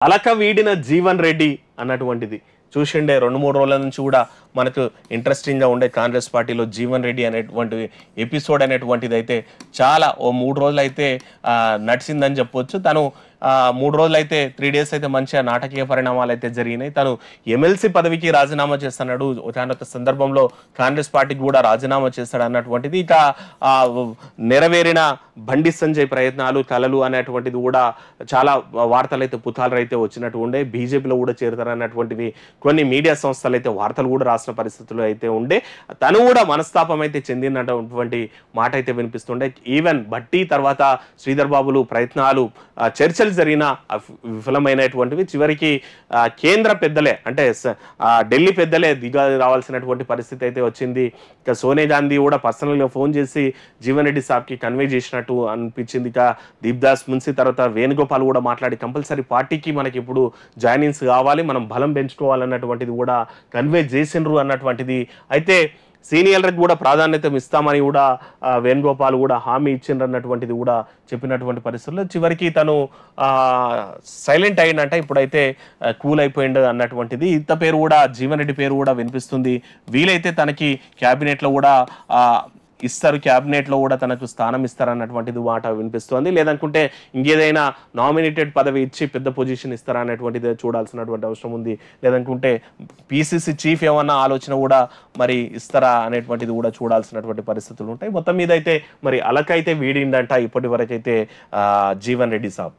అలక వీడిన జీవన్ రెడ్డి అన్నటువంటిది చూసిండే 2-3 రోజుల నుంచి కూడా మనకు ఇంట్రెస్టింగ్గా ఉండే కాంగ్రెస్ పార్టీలో జీవన్ రెడ్డి అనేటువంటి ఎపిసోడ్ అనేటువంటిది అయితే చాలా ఓ 3 రోజులు అయితే నడిచిందని చెప్పొచ్చు. తను 3 రోజులు అయితే 3 డేస్ అయితే మంచిగా నాటకీయ పరిణామాలు అయితే జరిగినాయి. తను ఎమ్మెల్సీ పదవికి రాజీనామా చేస్తున్నాడు. ఒక సందర్భంలో కాంగ్రెస్ పార్టీకి కూడా రాజీనామా చేస్తాడు అన్నటువంటిది. ఇక నెరవేరిన బండి సంజయ్ ప్రయత్నాలు కలలు అనేటువంటిది కూడా చాలా వార్తలు అయితే పుతాలు అయితే వచ్చినట్టు ఉండే. బీజేపీలో కూడా చేరుతారన్నటువంటిది కొన్ని మీడియా సంస్థలు అయితే వార్తలు కూడా రాసిన పరిస్థితులు అయితే ఉండే. తను కూడా మనస్తాపం అయితే చెందినటువంటి మాట అయితే వినిపిస్తుండే. ఈవెన్ బట్టి తర్వాత శ్రీధర్ బాబులు ప్రయత్నాలు చర్చలు జరిగిన విఫలమైనటువంటివి. చివరికి కేంద్ర పెద్దలే అంటే ఢిల్లీ పెద్దలే దిగా రావాల్సినటువంటి పరిస్థితి అయితే వచ్చింది. ఇక సోనియా గాంధీ కూడా పర్సనల్గా ఫోన్ చేసి జీవన్ రెడ్డి సాబ్కి కన్వే చేసినట్టు అనిపించింది. ఇక దీప్దాస్ మున్సి తర్వాత వేణుగోపాల్ కూడా మాట్లాడి కంపల్సరీ పార్టీకి మనకి ఇప్పుడు జాయినింగ్స్ కావాలి, మనం బలం పెంచుకోవాలన్నటువంటిది కూడా కన్వే చేసిండ్రు అన్నటువంటిది. అయితే సీనియర్లకు కూడా ప్రాధాన్యత ఇస్తామని కూడా వేణుగోపాల్ కూడా హామీ ఇచ్చిండ్రు అన్నటువంటిది కూడా చెప్పినటువంటి పరిస్థితుల్లో చివరికి తను సైలెంట్ అయ్యిందంట. ఇప్పుడైతే కూల్ అయిపోయిండు అన్నటువంటిది. ఇంత పేరు కూడా జీవన్ రెడ్డి పేరు కూడా వినిపిస్తుంది. వీలైతే తనకి క్యాబినెట్లో కూడా ఇస్తారు, క్యాబినెట్లో కూడా తనకు స్థానం ఇస్తారన్నటువంటిది మాట వినిపిస్తుంది. లేదనుకుంటే ఇంకేదైనా నామినేటెడ్ పదవి ఇచ్చి పెద్ద పొజిషన్ ఇస్తారా అనేటువంటిది చూడాల్సినటువంటి అవసరం ఉంది. లేదనుకుంటే పిసిసి చీఫ్ ఏమన్నా ఆలోచన కూడా మరి ఇస్తారా అనేటువంటిది కూడా చూడాల్సినటువంటి పరిస్థితులు ఉంటాయి. మొత్తం మీద అయితే మరి అలకైతే వీడిందంట ఇప్పటి వరకు అయితే జీవన్ రెడ్డి సాబ్.